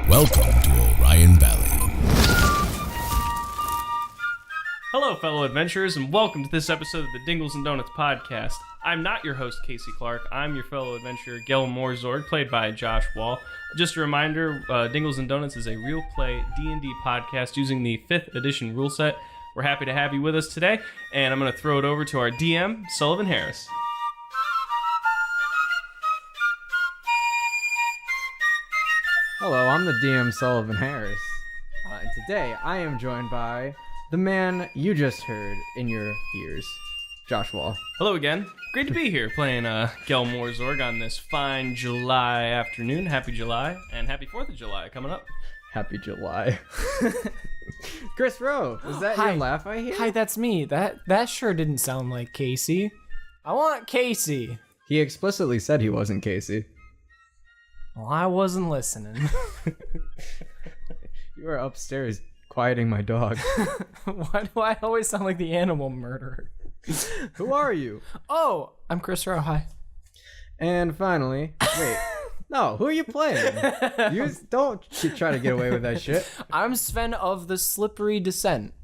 Welcome to Orion Valley. Hello, fellow adventurers, and welcome to this episode of the Dingles and Donuts podcast. I'm not your host, Casey Clark. I'm your fellow adventurer, Gelmore Zorg, played by Josh Wall. Just a reminder, Dingles and Donuts is a real play D&D podcast using the 5th edition rule set. We're happy to have you with us today, and I'm going to throw it over to our DM, Sullivan Harris. Hello, I'm the DM Sullivan Harris, and today I am joined by the man you just heard in your ears, Josh Wall. Hello again. Great to be here playing Gelmore Zorg on this fine July afternoon. Happy July, and happy 4th of July coming up. Happy July. Chris Rowe, is that your laugh I hear? Hi, that's me. That sure didn't sound like Casey. I want Casey. He explicitly said he wasn't Casey. Well, I wasn't listening. You were upstairs quieting my dog. Why do I always sound like the animal murderer? Who are you? Oh, I'm Chris Rowe. Hi. And finally, wait. No, who are you playing? You don't try to get away with that shit. I'm Sven of the Slippery Descent.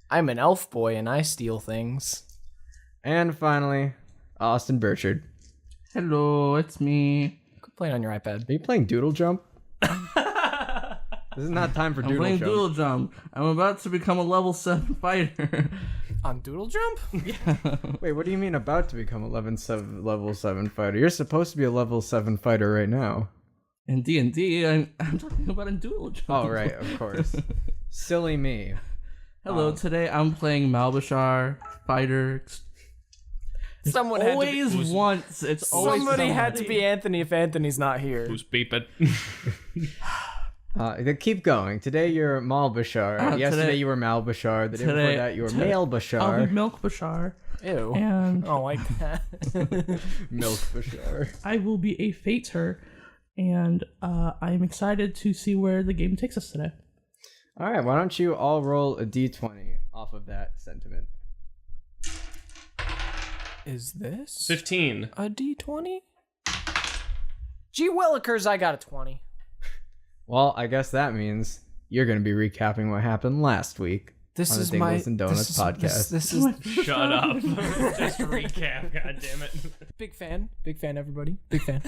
I'm an elf boy and I steal things. And finally, Austin Burchard. Hello, it's me. Quit playing on your iPad. Are you playing Doodle Jump? This is not time for I'm Doodle playing Jump. Doodle Jump. I'm about to become a level 7 fighter. On Doodle Jump? Wait, what do you mean about to become a level 7 fighter? You're supposed to be a level 7 fighter right now. In D&D, I'm talking about in Doodle Jump. Oh, right, of course. Silly me. Hello, today I'm playing Malbashar, fighter. Someone Somebody had to be Anthony if Anthony's not here. Who's beeping? Keep going. Today you're Malbashar. Yesterday you were Malbashar. The day before that you were Male Bashar. I'll be Milk Bashar. Ew. And I don't like that. Milk Bashar. I will be a Fater, and I'm excited to see where the game takes us today. Alright, why don't you all roll a d20 off of that sentiment? Is this 15. a D20? Gee willikers, I got a 20. Well, I guess that means you're going to be recapping what happened last week This on the is Dingles my and Donuts podcast. This is Shut up. Just recap, goddammit. big fan, everybody, big fan.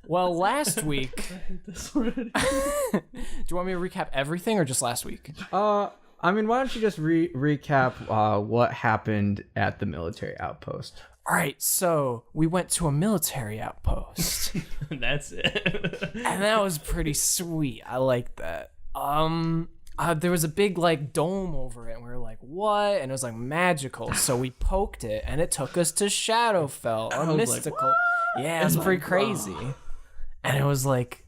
Well, last week. This already. Do you want me to recap everything or just last week? I mean, why don't you just recap what happened at the military outpost? All right, so we went to a military outpost, That's it. and that was pretty sweet. I like that. There was a big like dome over it, and we were like, "What?" And it was like magical. So we poked it, and it took us to Shadowfell, or mystical. Yeah, it was pretty crazy, and it was like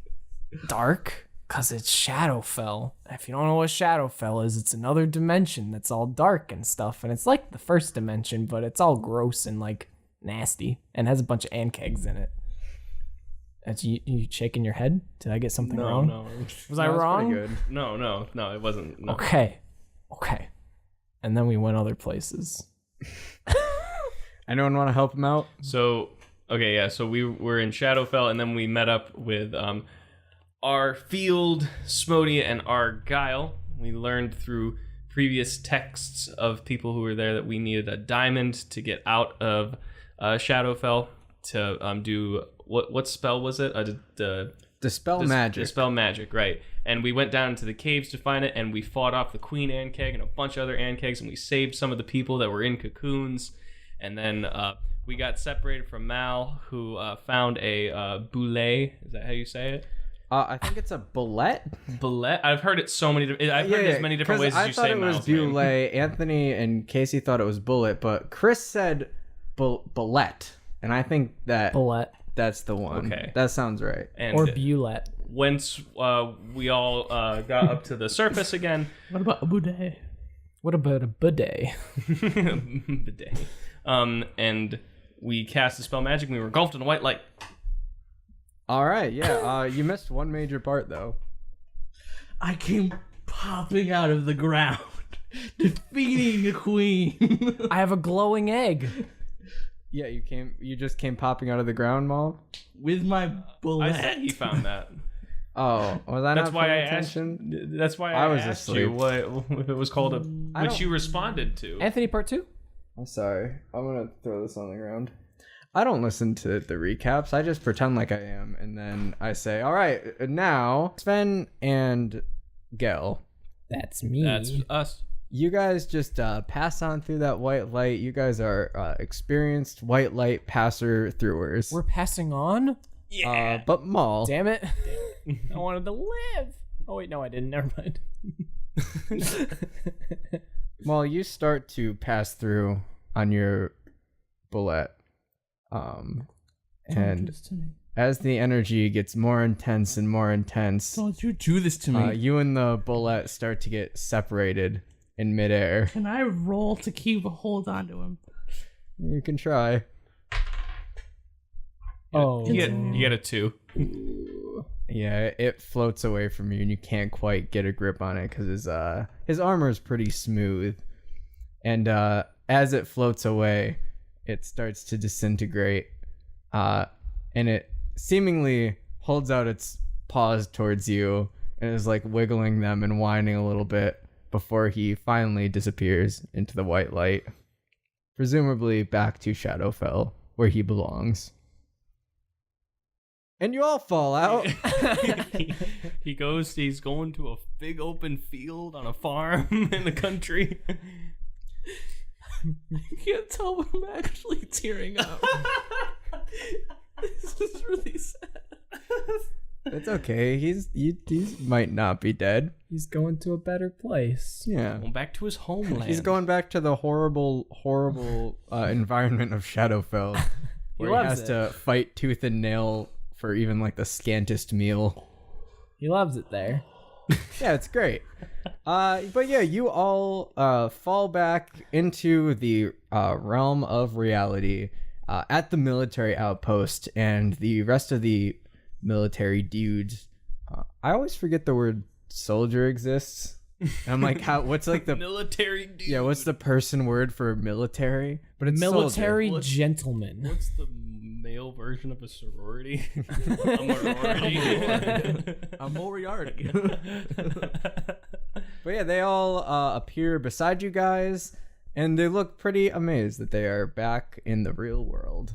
dark because it's Shadowfell. If you don't know what Shadowfell is, it's another dimension that's all dark and stuff, and it's like the first dimension, but it's all gross and like nasty, and has a bunch of ankegs in it. That's you shaking your head? Did I get something wrong? No. Was I wrong? Pretty good. No, it wasn't. No. Okay. And then we went other places. Anyone want to help him out? So we were in Shadowfell, and then we met up with our Field, Smodia, and Argyle. We learned through previous texts of people who were there that we needed a diamond to get out of Shadowfell to do what spell was it? Dispel magic. Dispel magic, right. And we went down to the caves to find it, and we fought off the Queen Ankeg and a bunch of other Ankegs, and we saved some of the people that were in cocoons. And then we got separated from Mal, who found a boulet. Is that how you say it? I think it's a bullet. Bullet? I've heard it so many different... I've heard it as many different ways as you say I thought it was Mal's name. bullet. Anthony and Casey thought it was bullet, but Chris said bullet. And I think Bullet. that's the one. Okay. That sounds right. And Or Bulette. once we all got up to the surface again... What about a Boudet? What about a bidet? Bidet. And we cast the spell magic, and we were engulfed in a white light. All right, yeah. You missed one major part, though. I came popping out of the ground, defeating a queen. I have a glowing egg. Yeah, you just came popping out of the ground, Maul? with my bullet. I said he found that. Oh, was I That's not why paying I asked. attention? That's why I I was asked asleep. you what if it was called which you responded to. Anthony, part 2? I'm sorry. I'm gonna throw this on the ground. I don't listen to the recaps. I just pretend like I am, and then I say, "All right, now Sven and Gel, That's me. That's us. you guys just pass on through that white light. You guys are experienced white light passer-throughers. We're passing on? But Maul, Damn it. I wanted to live. Oh, wait, no, I didn't. Never mind. Maul, you start to pass through on your bullet. And this to me. as the energy gets more intense and more intense, Don't you do this to me. you and the bullet start to get separated in midair. Can I roll to keep a hold onto him? You can try. Oh. You get a 2. Yeah, it floats away from you, and you can't quite get a grip on it because his armor is pretty smooth. And as it floats away, it starts to disintegrate, and it seemingly holds out its paws towards you and is like wiggling them and whining a little bit before he finally disappears into the white light, presumably back to Shadowfell, where he belongs. And you all fall out. He's going to a big open field on a farm in the country. You can't tell when I'm actually tearing up. This is really sad. It's okay. He might not be dead. He's going to a better place. Yeah. Going back to his homeland. He's going back to the horrible environment of Shadowfell, where he loves has it. to fight tooth and nail for even like the scantest meal. He loves it there. Yeah, it's great. But yeah, you all fall back into the realm of reality at the military outpost, and the rest of the military dudes. I always forget the word soldier exists. And I'm like, what's like the military dude. Yeah, what's the person word for military? But it's Military soldier. gentleman. What's the male version of a sorority? A sorority. A Moriarty. But yeah, they all appear beside you guys, and they look pretty amazed that they are back in the real world.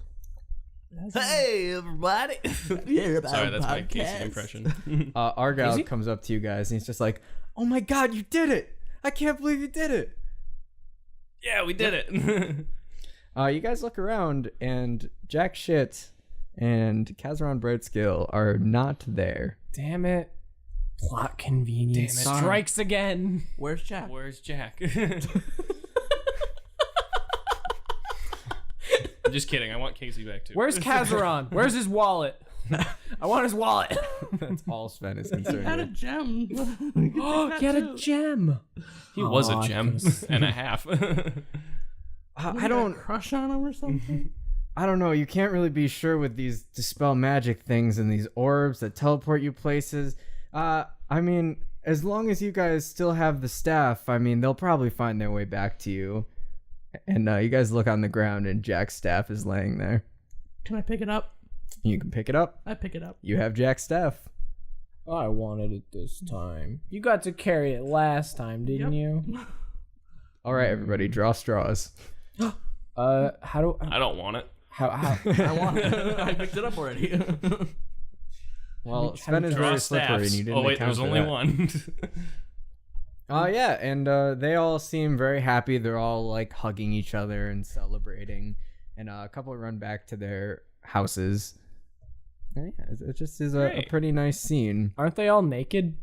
Hey, everybody. Sorry, that's my Casey impression. Argyle Casey? comes up to you guys, and he's just like, "Oh my god, you did it! I can't believe you did it!" Yeah, we did it. You guys look around, and Jack Shit and Kazaron Brightscale are not there. Damn it. Plot convenience Damn it. strikes again. Where's Jack? Where's Jack? I'm just kidding. I want Casey back too. Where's Kazaron? Where's his wallet? I want his wallet. That's all Sven is He concerned had a with. gem. Oh, he had a gem. He was Aw, a I gem could've- and a half. I don't crush on him or something. I don't know. You can't really be sure with these dispel magic things and these orbs that teleport you places. I mean, as long as you guys still have the staff, I mean, they'll probably find their way back to you. And you guys look on the ground, and Jack's staff is laying there. Can I pick it up? You can pick it up. I pick it up. You have Jack's staff. I wanted it this time. You got to carry it last time, didn't you? All right, everybody, draw straws. How do I don't want it. how I want it. I picked it up already. Well, Sven is Draw very slippery, and staffs. you didn't Oh wait, account there's for only that. one. Yeah, and they all seem very happy. They're all like hugging each other and celebrating, and a couple run back to their houses. And yeah, it just is a Great. pretty nice scene. aren't they all naked?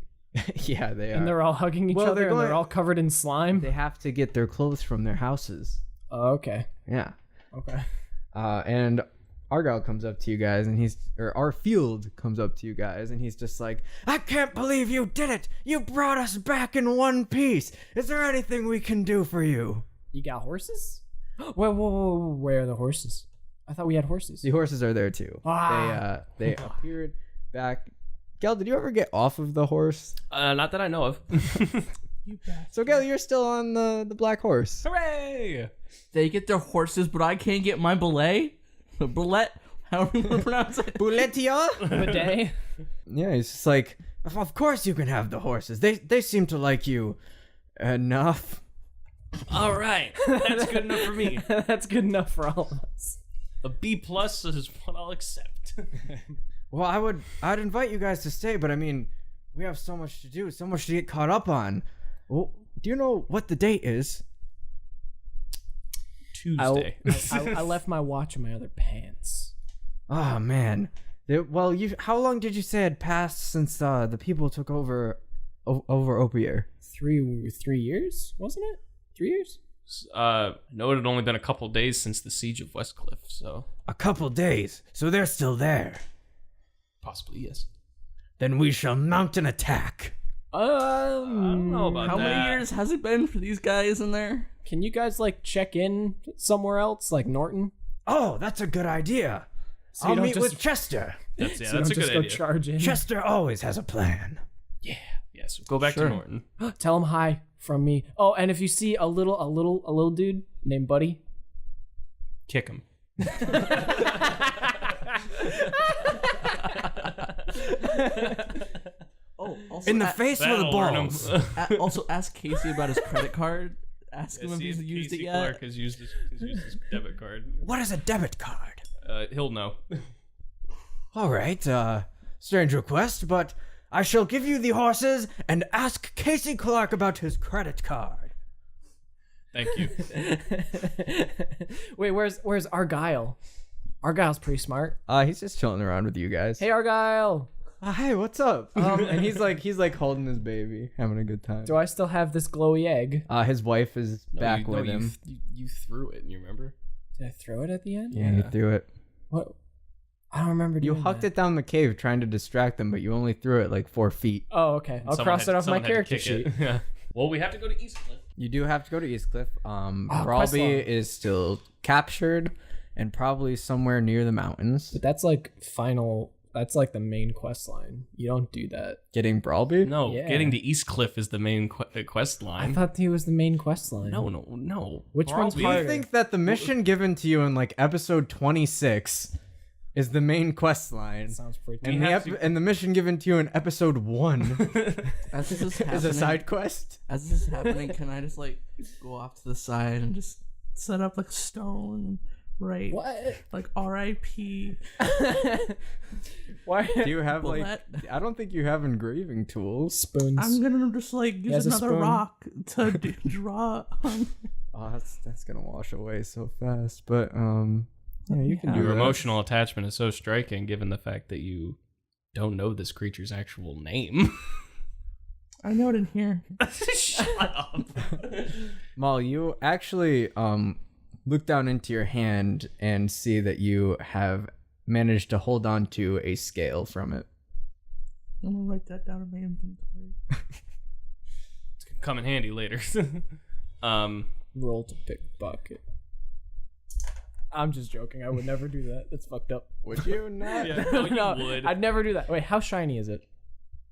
Yeah, they are. And they're all hugging each Well, other they're and they're going- all covered in slime? They have to get their clothes from their houses. Oh, okay. Yeah. Okay. And Argyle comes up to you guys, and Arfield comes up to you guys, and he's just like, "I can't believe you did it! You brought us back in one piece! Is there anything we can do for you?" You got horses? Whoa, where are the horses? I thought we had horses. The horses are there too. Ah. They appeared back. Gel, did you ever get off of the horse? Not that I know of. You bastard. So Gel, you're still on the black horse. Hooray! They get their horses, but I can't get my bullet. The bullet. however you want to pronounce it. Bouletia? Bidet. Yeah, he's just like, of course you can have the horses. They seem to like you enough. All right, that's good enough for me. That's good enough for all of us. A B+ is what I'll accept. Well, I'd invite you guys to stay, but I mean, we have so much to do, so much to get caught up on. Well, do you know what the date is? Tuesday. I left my watch in my other pants. Oh man. Well, how long did you say had passed since the people took over Opier? 3 years, wasn't it? 3 years? No, it had only been a couple days since the siege of Westcliff, so A couple days, so they're still there. possibly yes. Then we shall mount an attack. I don't know about How that. many years has it been for these guys in there? Can you guys like check in somewhere else, like Norton? Oh, that's a good idea. So you I'll don't meet just- with Chester. That's So you that's a don't just good go idea. charge in. Chester always has a plan. Yes, go back to Norton. Tell him hi from me. Oh, and if you see a little dude named Buddy, Kick him. Oh, also In the face or the That'll earn him. balls? Also ask Casey about his credit card. Ask him if See he's if used it Casey yet. Clark has used his debit card. What is a debit card? He'll know. All right, strange request, but I shall give you the horses and ask Casey Clark about his credit card. Thank you. Wait, where's Argyle? Argyle's pretty smart. He's just chilling around with you guys. Hey, Argyle. Hey, what's up? And he's like holding his baby, having a good time. Do I still have this glowy egg? His wife is back with him. You threw it, and you remember? Did I throw it at the end? Yeah, he threw it. What? I don't remember You doing hucked that. it down the cave trying to distract them, but you only threw it like 4 feet. Oh, okay. I'll cross it off my character sheet. Yeah. Well, we have to go to Eastcliff. You do have to go to Eastcliff. quest Brawlby line. is still captured and probably somewhere near the mountains. But that's like final. That's like the main quest line. You don't do that. Getting Brawlby? No, Yeah. getting to Eastcliff is the main quest I line. thought he was the main quest line. No. Which one's Do you harder? think that the mission given to you in like episode 26 is the main quest line? Sounds pretty. And and the mission given to you in episode 1 As this is is a happening, side quest? as this is happening, can I just like go off to the side and just set up like stone and write What? like R.I.P. Why? Do you have like Bullet. I don't think you have engraving tools. Spoons? I'm gonna just like use has a another spoon. rock to draw. Oh, that's gonna wash away so fast. But yeah, you can do Your that. emotional attachment is so striking, given the fact that you don't know this creature's actual name. I know it in here. Shut up. Mal, you actually look down into your hand and see that you have managed to hold on to a scale from it. I'm gonna write that down in my inventory. It's gonna come in handy later. Roll to pickpocket. I'm just joking. I would never do that. That's fucked up. Would you not? Yeah, no, you would. I'd never do that. Wait, how shiny is it?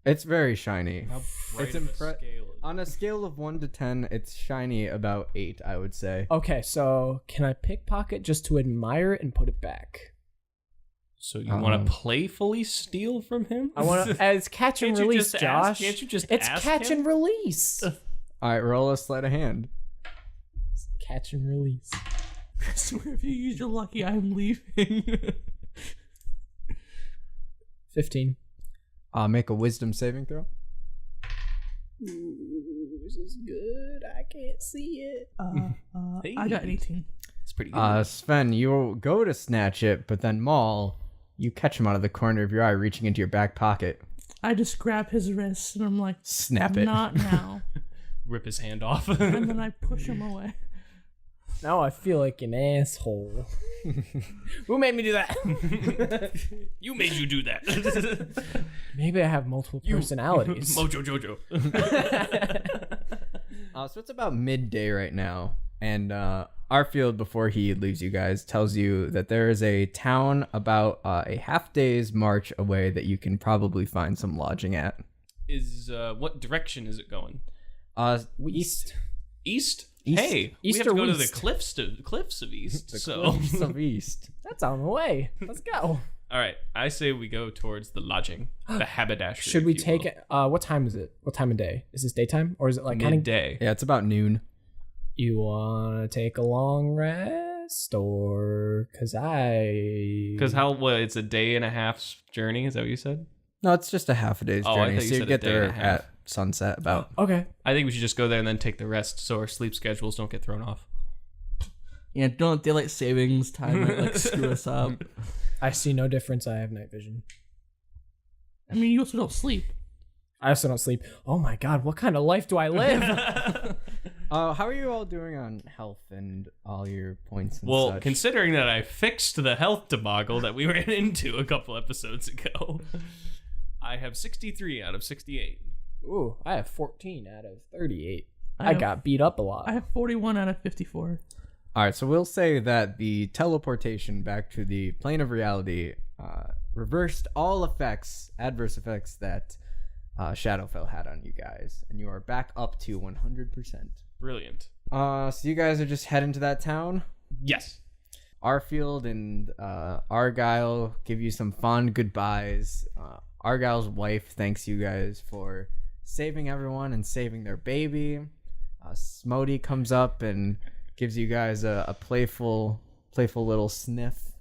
It's very shiny. How bright It's of a impre- scale is On a scale of 1 to 10, it's shiny about 8, I would say. Okay, so can I pickpocket just to admire it and put it back? So you want to playfully steal from him? I want to. It's catch and Can't you release, just Josh. ask- can't you just It's ask catch him? and release. All right, roll a sleight of hand. Catch and release. I swear if you use your lucky, I'm leaving. 15. Make a wisdom saving throw. Ooh, this is good. I can't see it. I got 18. It's pretty good. Sven, you go to snatch it, but then Maul, you catch him out of the corner of your eye, reaching into your back pocket. I just grab his wrist and I'm like, Snap it. not now. Rip his hand off. And then I push him away. Now I feel like an asshole. Who made me do that? You made you do that. Maybe I have multiple personalities. Mojo Jojo. So it's about midday right now, and Arfield, before he leaves you guys, tells you that there is a town about a half day's march away that you can probably find some lodging at. Is what direction is it going? East. East? Hey, we have East to or go to the west? cliffs of East. The so, cliffs of East. That's on the way. Let's go. all right, I say we go towards the lodging, the haberdashery. Should we if you take will. it? What time is it? What time of day? Is this daytime or is it like kind of? midday? Yeah, it's about noon. You wanna take a long rest or because Because it's a day and a half's journey. Is that what you said? No, it's just a half a day's Oh, I journey. thought you So you said a get day and there a half. at sunset about. Okay. I think we should just go there and then take the rest, so our sleep schedules don't get thrown off. Yeah, don't let daylight savings time like screw us up. I see no difference. I have night vision. I mean, you also don't sleep. I also don't sleep. Oh my god, what kind of life do I live? How are you all doing on health and all your points and Well, such? considering that I fixed the health debacle that we ran into a couple episodes ago, I have 63 out of 68. Ooh, I have 14 out of 38. I I have- got beat up a lot. I have 41 out of 54. All right, so we'll say that the teleportation back to the plane of reality reversed all adverse effects that Shadowfell had on you guys, and you are back up to 100%. Brilliant. So you guys are just heading to that town. Yes. Arfield and Argyle give you some fond goodbyes. Argyle's wife thanks you guys for saving everyone and saving their baby. Smody comes up and gives you guys a playful little sniff,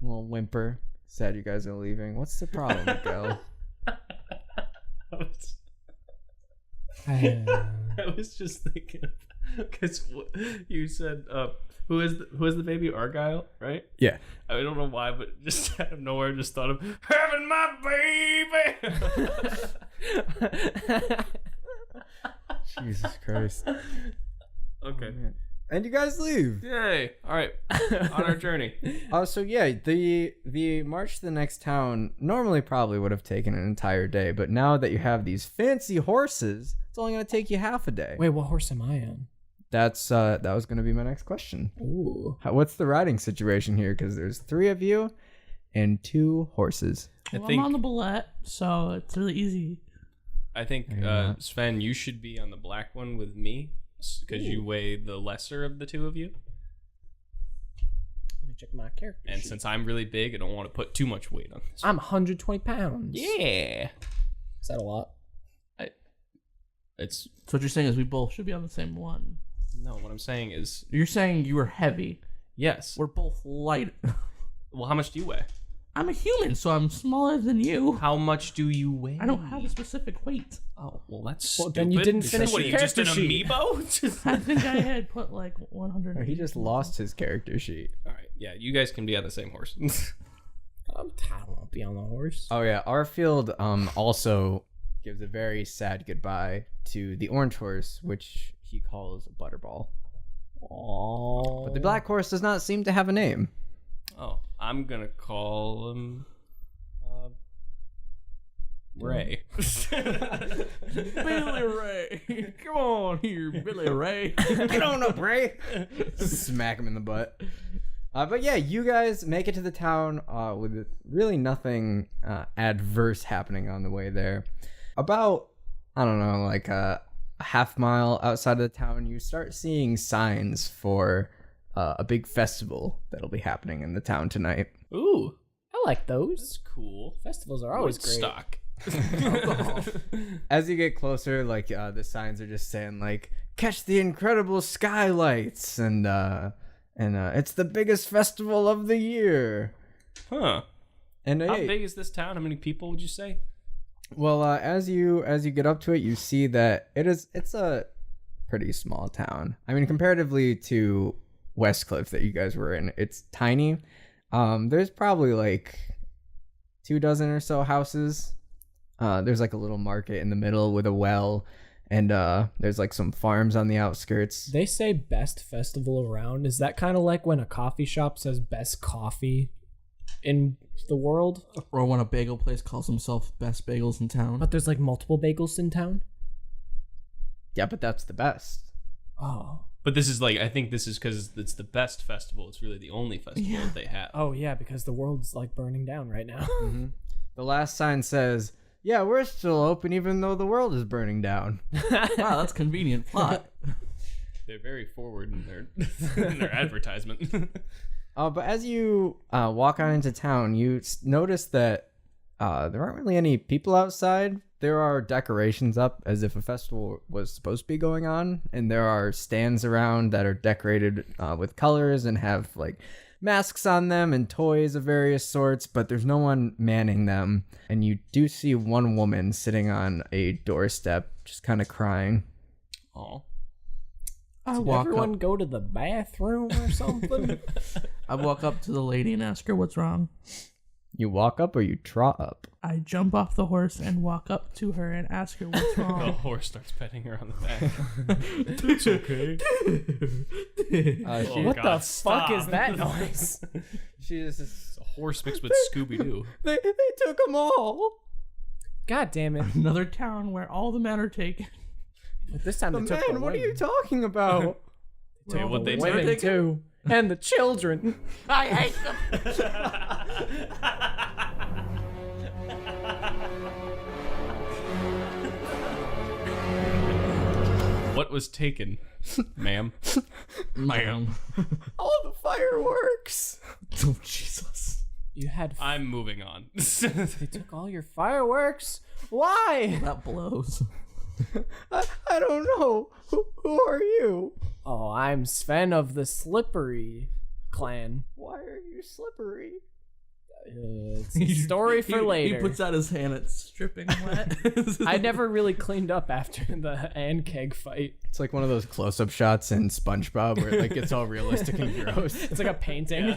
a little whimper. Sad you guys are leaving. What's the problem, Miguel? I was just thinking, because you said, who is the baby? Argyle, right? Yeah. I don't know why, but just out of nowhere, just thought of having my baby. Jesus Christ. Okay. And you guys leave. Yay! All right, on our journey. So yeah, the march to the next town normally probably would have taken an entire day, but now that you have these fancy horses, it's only gonna take you half a day. Wait, what horse am I on? That was gonna be my next question. Ooh. What's the riding situation here? Because there's 3 of you and 2 horses. Well, I'm on the bullet, so it's really easy. I think Yeah. Sven, you should be on the black one with me because you weigh the lesser of the 2 of you. Let me check my character And sheet. since I'm really big, I don't want to put too much weight on this. I'm 120 pounds. Yeah. Is that a lot? It's So what you're saying is we both should be on the same one. no. What I'm saying is You're saying you were heavy. yes. We're both light. Well, how much do you weigh? I'm a human, so I'm smaller than you. How much do you weigh? I don't have a specific weight. Oh, well, that's Well, stupid. then you didn't finish What, your are you just an character sheet. amiibo? I think I had put like 100. He just lost his character sheet. All right. Yeah, you guys can be on the same horse. I don't want to be on the horse. Oh yeah, Arfield also gives a very sad goodbye to the orange horse, which he calls Butterball. Oh. But the black horse does not seem to have a name. Oh, I'm gonna call him Ray. Billy Ray. Come on here, Billy Ray. Get on up, Ray! Smack him in the butt. But yeah, you guys make it to the town with really nothing adverse happening on the way there. About, I don't know, like a half mile outside of the town, you start seeing signs for a big festival that'll be happening in the town tonight. Ooh, I like those. that's cool. Festivals are always great. Woodstock. As you get closer, like the signs are just saying like, catch the incredible skylights and it's the biggest festival of the year. Huh. And How hey, big is this town? How many people would you say? well, as you get up to it, you see that it's a pretty small town. I mean, comparatively to Westcliff that you guys were in, it's tiny. There's probably like 24 or so houses. There's like a little market in the middle with a well, and there's like some farms on the outskirts. They say best festival around. Is that kind of like when a coffee shop says best coffee in the world? Or when a bagel place calls himself best bagels in town. But there's like multiple bagels in town? Yeah, but that's the best. Oh. But this is like, I think this is because it's the best festival. It's really the only festival that they have. Oh, yeah, because the world's like burning down right now. The last sign says, "Yeah, we're still open even though the world is burning down." Wow, that's convenient plot. They're very forward in their advertisement. But as you walk on into town, you notice that there aren't really any people outside. There are decorations up as if a festival was supposed to be going on, and there are stands around that are decorated with colors and have like masks on them and toys of various sorts, but there's no one manning them. And you do see one woman sitting on a doorstep just kind of crying. Oh. Did everyone go to the bathroom or something? I walk up to the lady and ask her what's wrong. You walk up or you trot up? I jump off the horse and walk up to her and ask her what's The wrong. horse starts petting her on the back. It's okay. What the stop. fuck is that noise? She's It's a horse mixed with Scooby-Doo. they took them all. God damn it. Another town where all the men are taken. But this time The they took the men, what are you women. talking about? Tell you what they Women took. too. And the children. I hate them. What was taken, ma'am? Ma'am. All the fireworks. Oh, Jesus. You had I'm moving on. they took all your fireworks? Why? That blows. I don't know. Who are you? Oh, I'm Sven of the Slippery clan. Why are you slippery? It's a story for later. He puts out his hand, it's dripping wet. I never really cleaned up after the Ankeg fight. It's like one of those close-up shots in SpongeBob where it like gets all realistic and gross. It's like a painting.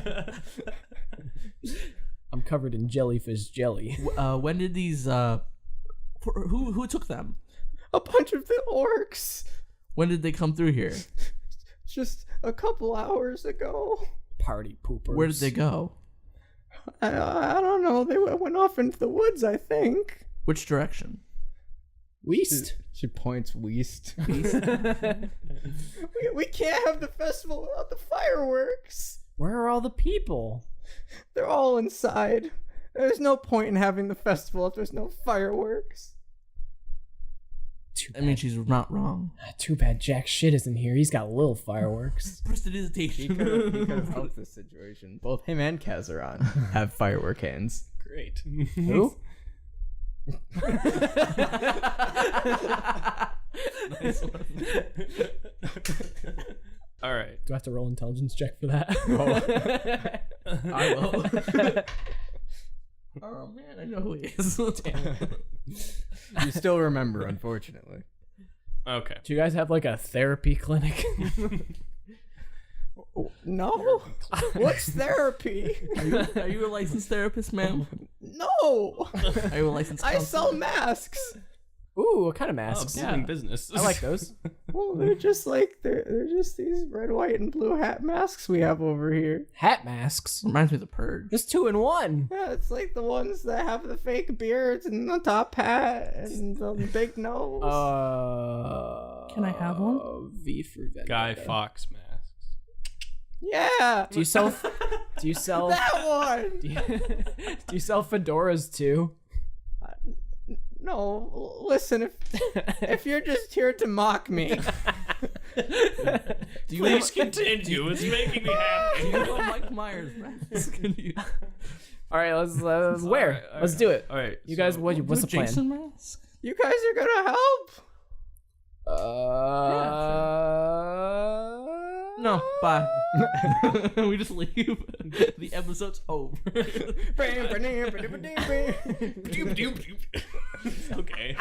I'm covered in jellyfish jelly. When did these, who took them? A bunch of the orcs. When did they come through here? Just a couple hours ago. Party poopers. Where did they go? I don't know. They went off into the woods, I think. Which direction? Weast. She points west. we can't have the festival without the fireworks. Where are all the people? They're all inside. There's no point in having the festival if there's no fireworks. Too I bad. mean, she's not wrong. Too bad Jack shit isn't here. He's got little fireworks. Prestidigitation. He could have helped this situation. Both him and Kazaron have firework hands. Great. Who? Nice one. All right. Do I have to roll intelligence check for that? I will. Oh man, I know who he is. You still remember, unfortunately. Okay. Do you guys have like a therapy clinic? No. What's therapy? Are you a licensed therapist, ma'am? No. Are you a licensed I counselor? sell masks. Ooh, what kind of Oh, masks? booming business. I like those. Well, they're just like they're just these red, white, and blue hat masks we have over here. Hat masks. Reminds me of the Purge. There's 2 in 1. Yeah, it's like the ones that have the fake beards and the top hat and the big nose. Can I have one? V for Vendetta. Guy Fawkes masks. Yeah, Do you sell? that one. Do you sell fedoras too? No, listen, if you're just here to mock me, Do you Please continue. It's making me happy. Do you have a Mike Myers mask? All right, let's wear. All right, Let's do it. All right. You guys, what's the plan? Jason mask? you guys are gonna help. No, bye. We just leave. The episode's over. Okay.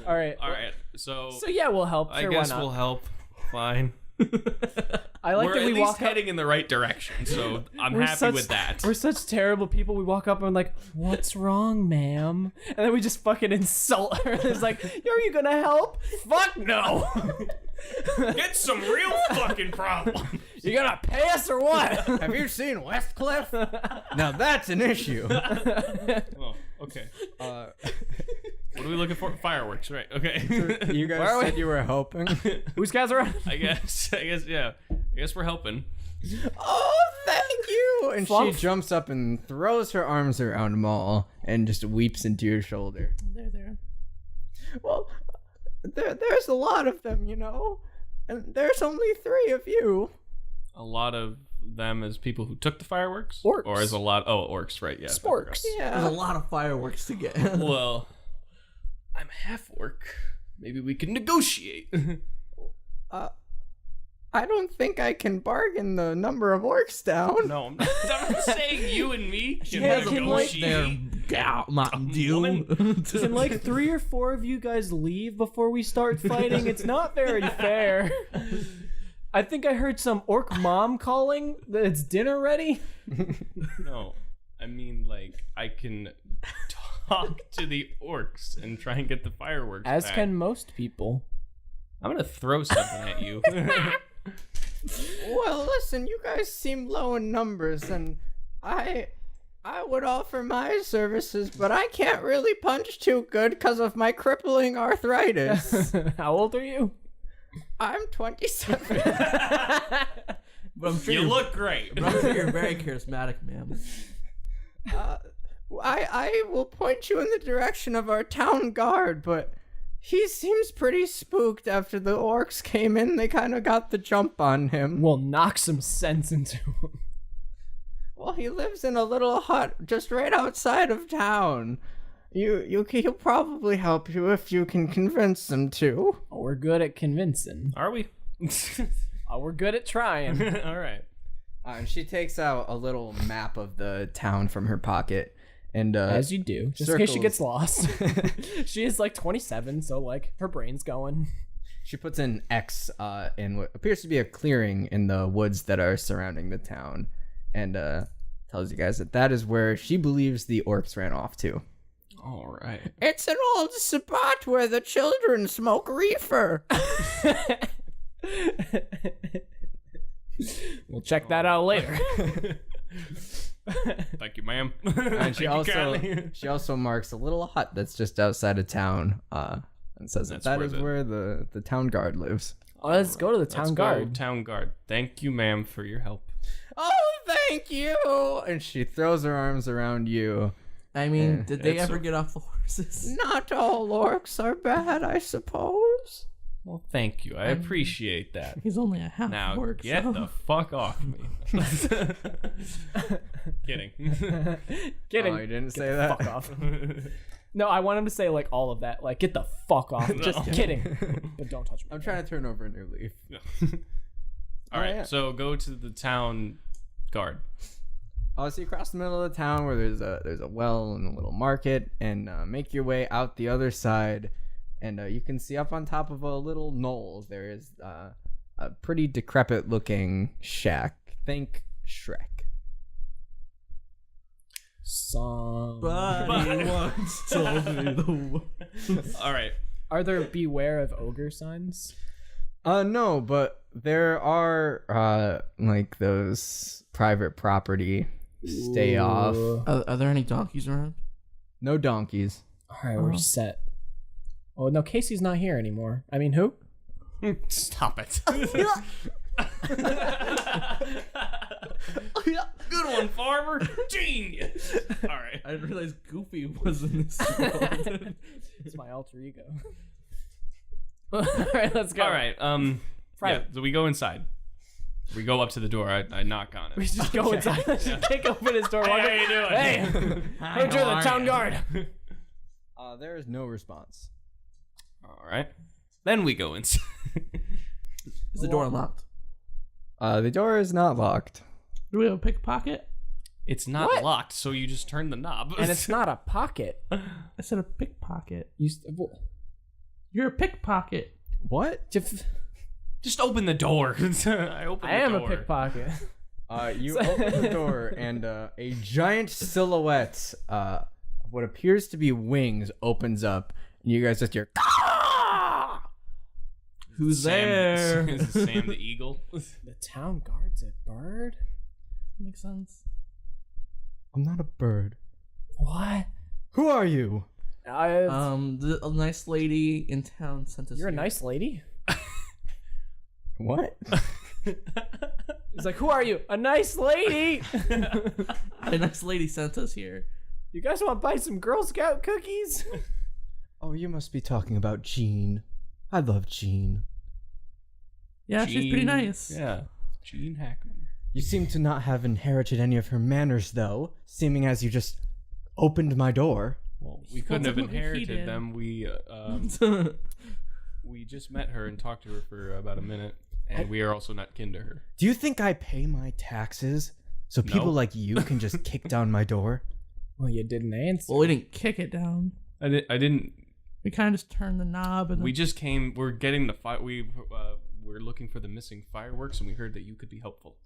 All right. All right. So yeah, we'll help. I Sure, guess why not? we'll help. Fine. I like We're that at we least walk up. heading in the right direction, so I'm We're happy such- with that. We're such terrible people. We walk up and we're like, "What's wrong, ma'am?" And then we just fucking insult her. It's like, "Are you gonna help?" Fuck no. Get some real fucking problems. You gonna pay us or what? Have you seen Westcliff? Now that's an issue. Oh, okay. What are we looking for? Fireworks, right? Okay. You Where guys are we? said you were helping. Whose guys are on? I guess, yeah. I guess we're helping. Oh, thank you! And Flump. she jumps up and throws her arms around them all and just weeps into your shoulder. There. Well, there's a lot of them, you know, and there's only 3 of you. A lot of them as people who took the fireworks? Orcs. Or as a lot... Oh, orcs, right, yeah. Sporks. There's Yeah. a lot of fireworks to get. Well, I'm half orc. Maybe we can negotiate. I don't think I can bargain the number of orcs down. No, I'm not saying you and me She can has a point negotiate. there, gal, Mountain Dew. woman. Can like 3 or 4 of you guys leave before we start fighting? It's not very fair. I think I heard some orc mom calling that it's dinner ready. No, I mean, like, I can talk to the orcs and try and get the fireworks As back. can most people. I'm gonna throw something at you. Well, listen, you guys seem low in numbers, and I would offer my services, but I can't really punch too good because of my crippling arthritis. How old are you? I'm 27. But I'm sure You you're, look great. but I'm sure you're very charismatic, ma'am. I will point you in the direction of our town guard, but he seems pretty spooked after the orcs came in. They kind of got the jump on him. We'll knock some sense into him. Well, he lives in a little hut just right outside of town. He'll probably help you if you can convince him to. Oh, we're good at convincing. Are we? Oh, we're good at trying. All right. And she takes out a little map of the town from her pocket, and As you do, just in case she circles- gets lost. She is like 27, so like her brain's going. she puts an X in what appears to be a clearing in the woods that are surrounding the town, and tells you guys that is where she believes the orcs ran off to. All right. It's an old spot where the children smoke reefer. We'll check that out later. Thank you, ma'am. And she Thank you also kindly. marks a little hut that's just outside of town, and says That's that where is the- where the town guard lives. Oh, let's go to the Let's town go, guard. Town guard. Thank you, ma'am, for your help. Oh, thank you! And she throws her arms around you. I mean, Yeah, did they it's ever a- get off the horses? Not all orcs are bad, I suppose. Well, thank you. I appreciate that. He's only a half Now, orc. get so. the fuck off me. Kidding. Kidding. Oh, you didn't say that? Fuck off. No, I want him to say like all of that. Like, get the fuck off. Just kidding. But don't touch me. I'm trying to turn over a new leaf. All right, yeah. so go to the town guard. Oh, so you cross the middle of the town where there's a well and a little market, and make your way out the other side, and you can see up on top of a little knoll there is a pretty decrepit looking shack. Think Shrek. Buddy once told me the All right. Are there beware of ogre signs? No, but there are like those private property. Stay off. Are there any donkeys around? No donkeys. All right, we're set. Oh no, Casey's not here anymore. I mean, who? Stop it. Good one, farmer. Genius. All right. I didn't realize Goofy was in this world. It's my alter ego. All right, let's go. All right. Yeah, Private. so we go inside. We go up to the door. I knock on We it. just go inside. Just kick open his door. walk Hey, how in. you doing? Hey, Hi, Ranger, how the are town ya? guard. There is no response. All right. Then we go inside. Is the door unlocked? The door is not locked. Do we have a pickpocket? It's not What? locked, so you just turn the knob. And it's not a pocket. I said a pickpocket. You You're a pickpocket. What? Just open the door. I open I the am door. a pickpocket. You open the door, and a giant silhouette of what appears to be wings opens up, and you guys just hear. Who's there? Is it Sam the Eagle? The town guard's a bird? Makes sense. I'm not a bird. What? Who are you? A nice lady in town sent us. You're a here. nice lady? What? He's like, who are you? A nice lady! A nice lady sent us here. You guys want to buy some Girl Scout cookies? Oh, you must be talking about Jean. I love Jean. Yeah, she's pretty nice. Yeah, Gene Hackman. You seem to not have inherited any of her manners, though, seeming as you just opened my door. Well, we couldn't have technically he inherited did. them. We just met her and talked to her for about a minute, and we are also not kin to her. Do you think I pay my taxes so people No. like you can just kick down my door? Well, you didn't answer. Well, we didn't kick it down. I didn't. We kind of just turned the knob and We just came. We're getting the fire. We're looking for the missing fireworks, and we heard that you could be helpful.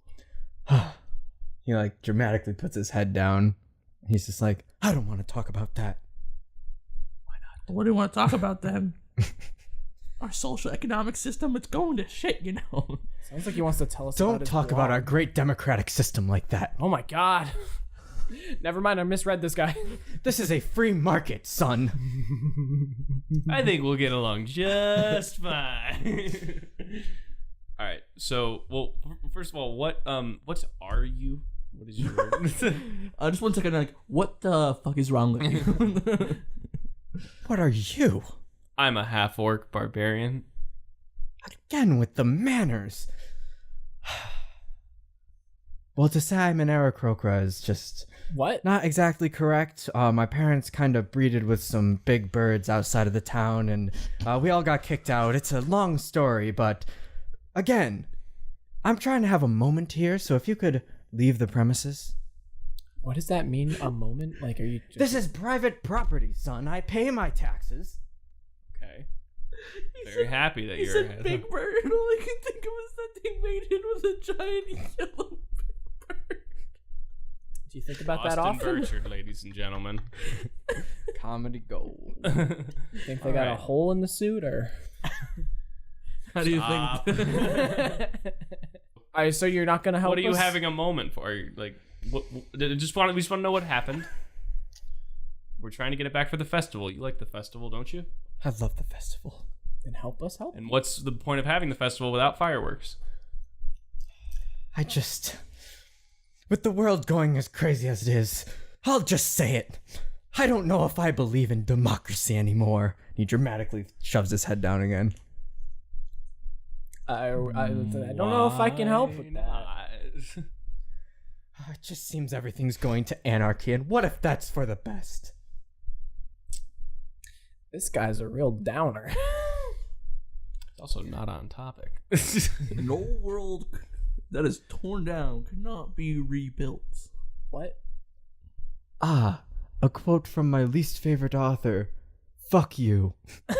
He like dramatically puts his head down. He's just like, I don't want to talk about that. What do you want to talk about then? Our social economic system, it's going to shit, you know. Sounds like he wants to tell us. about Don't his talk about our blog. great democratic system like that. Oh my god. Never mind, I misread this guy. This is a free market, son. I think we'll get along just fine. All right. So, well, first of all, what are you? What is your? Just 1 second, like, what the fuck is wrong with you? What are you? I'm a half-orc barbarian. Again with the manners. Well, to say I'm an Aarakocra is just What? not exactly correct. My parents kind of breeded with some big birds outside of the town, and we all got kicked out. It's a long story, but again, I'm trying to have a moment here, so if you could leave the premises. What does that mean? A moment? Like, are you? Just... This is private property, son. I pay my taxes. Okay. Very happy that He you're. said big bird, and all I can think of is that they made it with a giant yellow bird. Do you think about that Austin often? Burchard, ladies and gentlemen. Comedy gold. You think they got a Alright. hole in the suit, or? How do you Stop. think? Alright, so you're not gonna help What are you us? having a moment for? Are you, like, we just want to know what happened. We're trying to get it back for the festival. You like the festival, don't you? I love the festival. Then help us help. And what's the point of having the festival without fireworks? I just... With the world going as crazy as it is, I'll just say it. I don't know if I believe in democracy anymore. He dramatically shoves his head down again. I don't know if I can help with that. It just seems everything's going to anarchy, and what if that's for the best? This guy's a real downer. It's also not on topic. An old world that is torn down cannot be rebuilt. What? Ah, a quote from my least favorite author. Fuck you. Is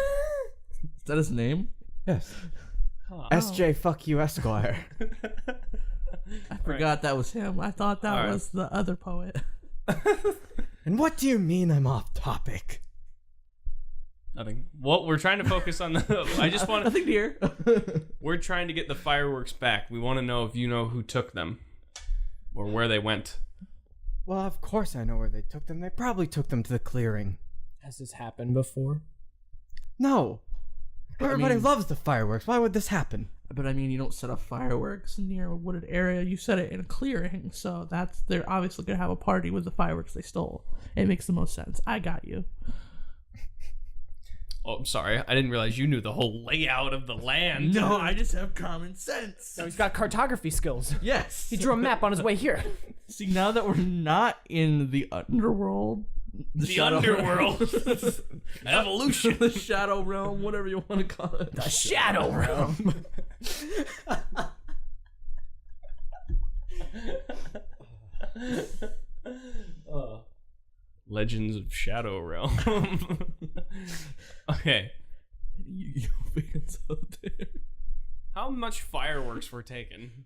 that his name? Yes. Huh. SJ Fuck You Esquire. I forgot that was him. I thought that Alright. was the other poet. And what do you mean I'm off topic? Nothing. Well, we're trying to focus on the. I just want. Nothing dear. We're trying to get the fireworks back. We want to know if you know who took them, or where they went. Well, of course I know where they took them. They probably took them to the clearing. Has this happened before? No. Everybody mean- loves the fireworks. Why would this happen? But I mean, you don't set off fireworks near a wooded area. You set it in a clearing. So they're obviously gonna have a party with the fireworks they stole. It makes the most sense. I got you. Oh, I'm sorry. I didn't realize you knew the whole layout of the land. No, I just have common sense. No, he's got cartography skills. Yes. He drew a map on his way here. See, now that we're not in the underworld, The shadow underworld. Evolution. the shadow realm, whatever you want to call it. The Shadow Realm. Legends of Shadow Realm. Okay. You fans out there. How much fireworks were taken?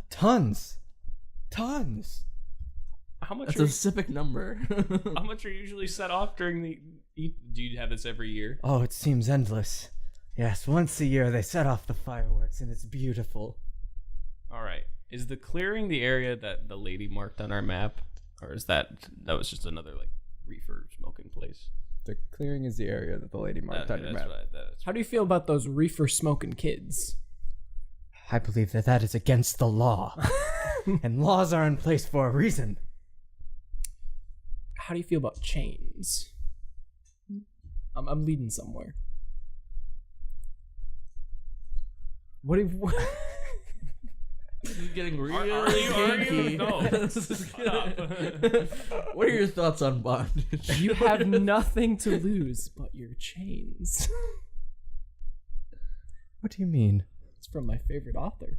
Tons. Tons. How much? That's Are, a specific number. how much are usually set off during the? Do you have this every year? Oh, it seems endless. Yes, once a year they set off the fireworks and it's beautiful. All right. Is the clearing the area that the lady marked on our map, or is that was just another like reefer smoking place? The clearing is the area that the lady marked on your map. How do you feel about those reefer smoking kids? I believe that that is against the law. And laws are in place for a reason. How do you feel about chains? I'm leading somewhere. What if... This is getting really Are you? kinky. No. Shut up. What are your thoughts on bondage? You have nothing to lose but your chains. What do you mean? It's from my favorite author,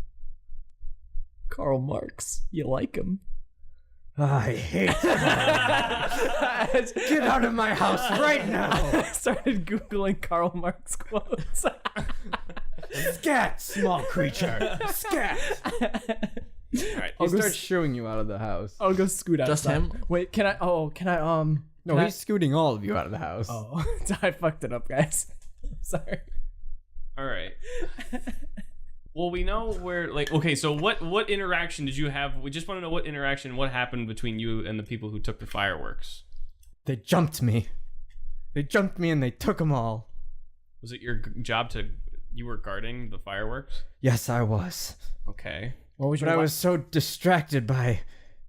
Karl Marx. You like him? I hate Get out of my house right now! I started Googling Karl Marx quotes. Scat, small creature! Scat! Alright. He starts shooing you out of the house. I'll go scoot outside. Just him? Wait, can I? No, can I- he's scooting all of you out of the house. Oh, I fucked it up, guys. Sorry. Alright. Well, we know where, like, okay, so what interaction did you have? We just want to know what happened between you and the people who took the fireworks. They jumped me. They jumped me and they took them all. Was it your job you were guarding the fireworks? Yes, I was. Okay. What was But your? I was so distracted by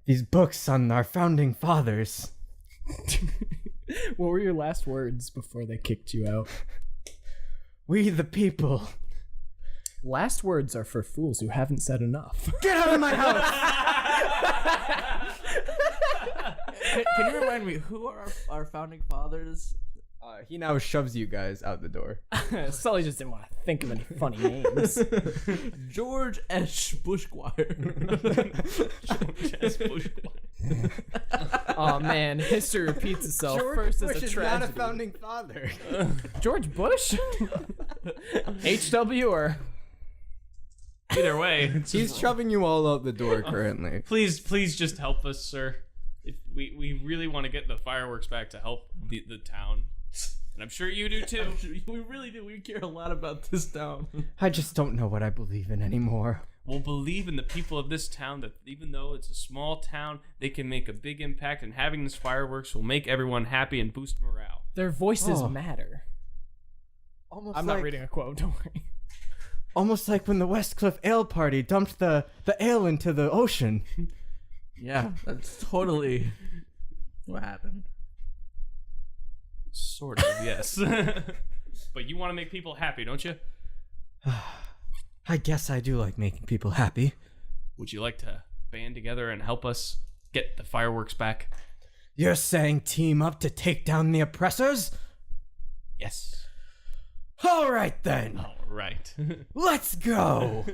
these books on our founding fathers. What were your last words before they kicked you out? We the people. Last words are for fools who haven't said enough. Get out of my house! Can you remind me, who are our founding fathers? He now shoves you guys out the door. Sully just didn't want to think of any funny names. George S. Bushquire. Oh man, history repeats itself. First Bush is a is not tragedy. a founding father. George Bush? HW or? Either way, it's He's just- shoving you all out the door currently. please just help us, sir. If we really want to get the fireworks back to help the town. And I'm sure you do too. We really do. We care a lot about this town. I just don't know what I believe in anymore. We'll believe in the people of this town that even though it's a small town, they can make a big impact, and having this fireworks will make everyone happy and boost morale. Their voices Oh. matter. Almost I'm not reading a quote, don't worry. Almost like when the Westcliff Ale Party dumped the ale into the ocean. Yeah, that's totally what happened. Sort of, yes. But you want to make people happy, don't you? I guess I do like making people happy. Would you like to band together and help us get the fireworks back? You're saying team up to take down the oppressors? Yes. All right then. All right. Let's go.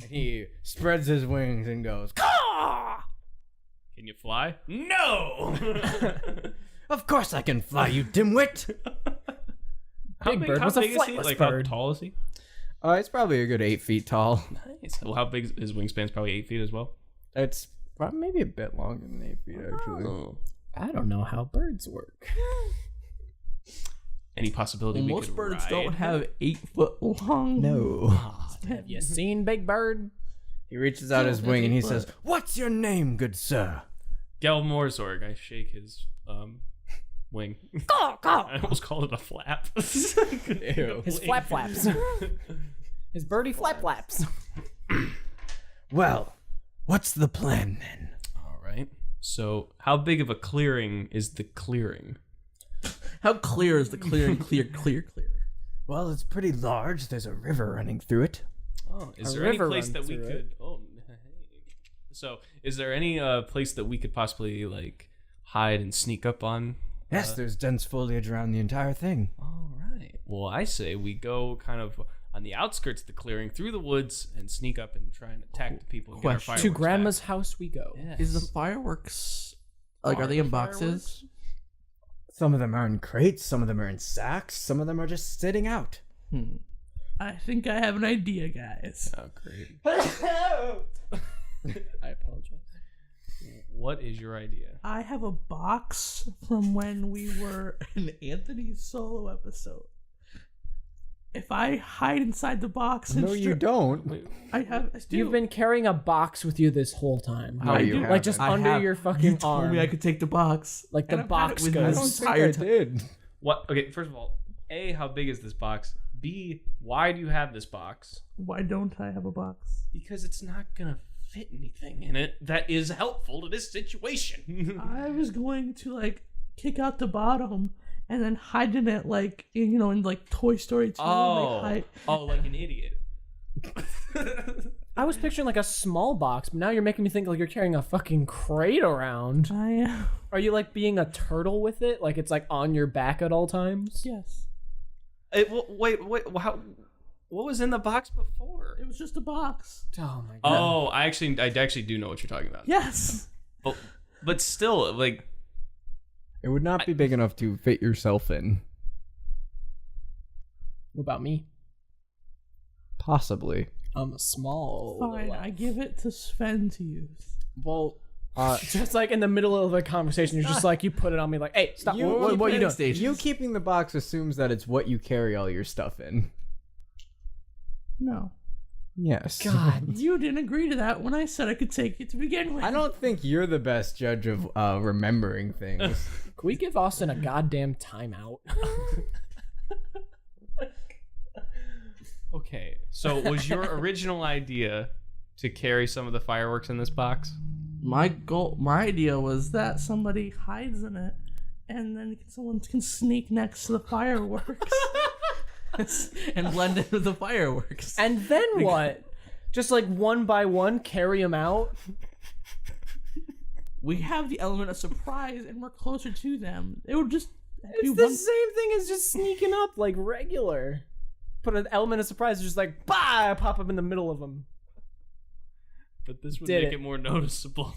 He spreads his wings and goes, "Caw!" Can you fly? No! Of course I can fly, you dimwit. Big Bird was a is he? flightless Like, bird. how tall is he? It's probably a good 8 feet tall. Nice. Well, how big is his wingspan's? Probably 8 feet as well. It's probably maybe a bit longer than 8 feet, actually. Oh. I don't know how birds work. Any possibility we Most could birds ride? don't have 8 foot long. No. Have you seen Big Bird? He reaches out his wing and he says, "What's your name, good sir?" Gelmorzorg. I shake his wing. I almost called it a flap. Ew. His flap flaps. His birdie flap flaps. Well, what's the plan then? All right. So, how big of a clearing is the clearing? How clear is the clearing? Clear. Well, it's pretty large. There's a river running through it. Oh, is A there any river place runs that we through could? it. Oh, hey. So, is there any place that we could possibly like hide and sneak up on? Yes, there's dense foliage around the entire thing. All right. Well, I say we go kind of on the outskirts of the clearing through the woods and sneak up and try and attack the people and get our Question. fireworks To Grandma's back. house we go. Yes. Is the fireworks are they in boxes? Some of them are in crates, some of them are in sacks, some of them are just sitting out. I think I have an idea, guys. Oh, great. I apologize. What is your idea? I have a box from when we were in Anthony's solo episode. If I hide inside the box and No, you don't. I have. I do. You've been carrying a box with you this whole time. No, you Like just I under have. your fucking You told arm. me I could take the box. Like the And I've had it box with me goes- this I don't entire think I time. did. What? Okay, first of all, A, how big is this box? B, why do you have this box? Why don't I have a box? Because it's not gonna fit anything in it that is helpful to this situation. I was going to like kick out the bottom and then hide in it, like in like Toy Story 2. Oh, They hide. like an idiot. I was picturing like a small box, but now you're making me think like you're carrying a fucking crate around. I am. Are you like being a turtle with it? Like it's like on your back at all times? Yes. Wait, how? What was in the box before? It was just a box. Oh my god. Oh, I actually do know what you're talking about. Yes. But still, like, It would not be big enough to fit yourself in. What about me? Possibly. I'm a small. Fine, I give it to Sven to use. Well, just like in the middle of a conversation, you're just like, you put it on me like, hey, stop. What are you doing? Stations. You keeping the box assumes that it's what you carry all your stuff in. No. Yes. God. You didn't agree to that when I said I could take it to begin with. I don't think you're the best judge of remembering things. Can we give Austin a goddamn timeout? okay. So was your original idea to carry some of the fireworks in this box? My idea was that somebody hides in it, and then someone can sneak next to the fireworks and blend in with the fireworks. And then what? Just like one by one, carry them out? We have the element of surprise, and we're closer to them. It would just It's the same thing as just sneaking up like regular. Put an element of surprise, just like, bah, pop up in the middle of them. But this would Did make it. it more noticeable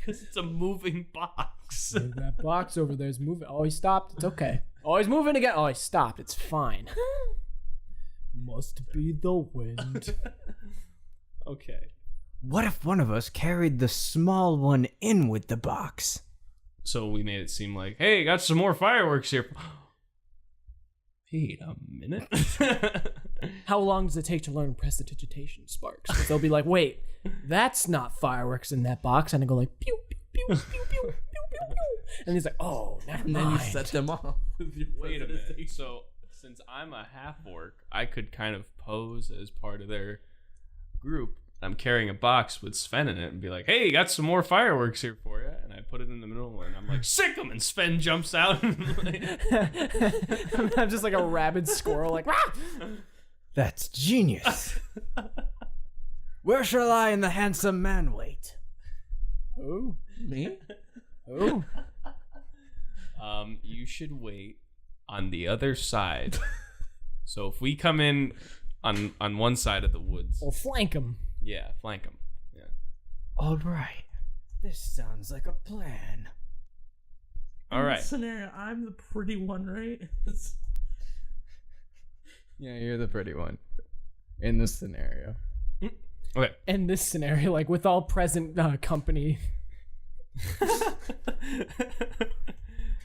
because it's a moving box. That box over there is moving. Oh, he stopped. It's okay. Oh, he's moving again. Oh, he stopped. It's fine. Must be the wind. Okay. What if one of us carried the small one in with the box? So we made it seem like, hey, got some more fireworks here. Wait a minute. How long does it take to learn prestidigitation, Sparks? 'Cause they'll be like, wait, that's not fireworks in that box. And I go like, pew, pew, pew, pew, pew, pew, pew, pew. And he's like, oh, never and mind. then you set them off with your Wait a minute. presentation. So since I'm a half orc, I could kind of pose as part of their group. I'm carrying a box with Sven in it and be like, hey, got some more fireworks here for you. And I put it in the middle and I'm like, sick 'em. And Sven jumps out. And I'm just like a rabid squirrel, like, rah! That's genius. Where shall I and the handsome man wait? Oh, Me? oh. you should wait on the other side. So if we come in on one side of the woods, Well, flank him. yeah, flank them. Yeah. All right. This sounds like a plan. All In right. this scenario, I'm the pretty one, right? Yeah, you're the pretty one. In this scenario. Okay. In this scenario, like with all present company.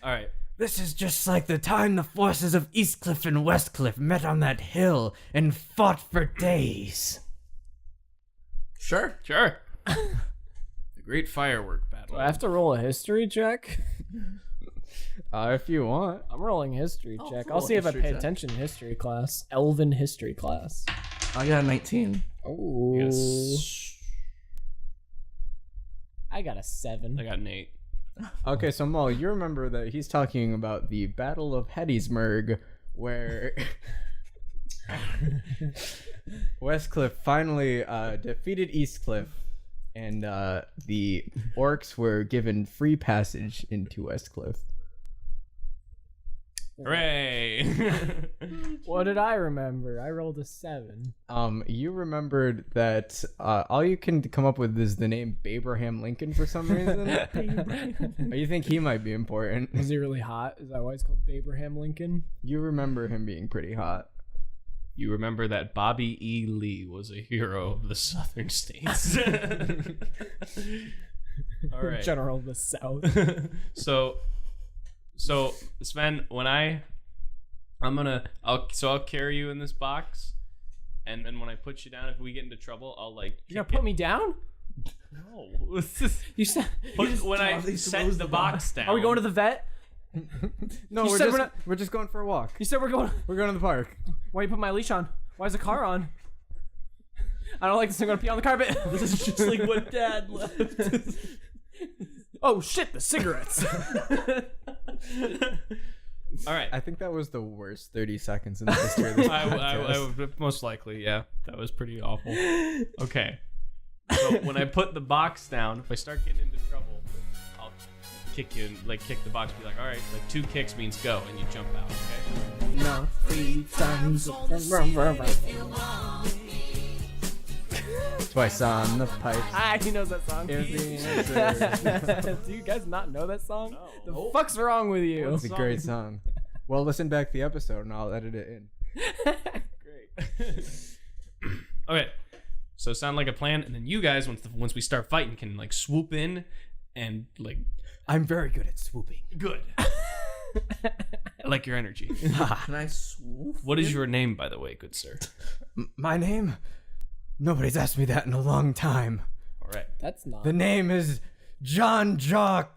All right. This is just like the time the forces of Eastcliff and Westcliff met on that hill and fought for days. Sure. Sure. The great firework battle. Do I have to roll a history check? If you want. I'm rolling a history Oh, check. roll I'll a see if I history pay check. attention in history class. Elven history class. I got a 19. Oh. Yes. I got a 7. I got an 8. Okay, so Mo, you remember that he's talking about the Battle of Gettysburg, where Westcliff finally defeated Eastcliff, and the orcs were given free passage into Westcliff. Hooray! What did I remember? I rolled a 7. You remembered that all you can come up with is the name Abraham Lincoln for some reason. You think he might be important. Was he really hot? Is that why it's called Abraham Lincoln? You remember him being pretty hot. You remember that Bobby E. Lee was a hero of the southern states. All right. General of the South. So Sven, when I'll carry you in this box, and then when I put you down, if we get into trouble, I'll like. You're gonna put me down? No. You said. When I set the box down. Are we going to the vet? No, You we're said just, we're not- we're just going for a walk. You said we're going. We're going to the park. Why you put my leash on? Why is the car on? I don't like this. I'm gonna pee on the carpet. This is just like what Dad left. Oh shit! The cigarettes. All right. I think that was the worst 30 seconds in the history of this podcast. I would most likely, yeah. That was pretty awful. Okay. So when I put the box down, if I start getting into trouble, I'll kick you, kick the box. Be like, all right, 2 kicks means go, and you jump out. Okay. No, 3 times. Twice on the pipe. He knows that song. Is the answer. Do you guys not know that song? No. The fuck's wrong with you? It's a great song. Well, listen back to the episode and I'll edit it in. Great. Okay. So sound like a plan, and then you guys, once we start fighting, can swoop in and I'm very good at swooping. good. I like your energy. Can I swoop? What is your name, by the way, good sir? My name? Nobody's asked me that in a long time. All right. That's not. The name is John Jawcock.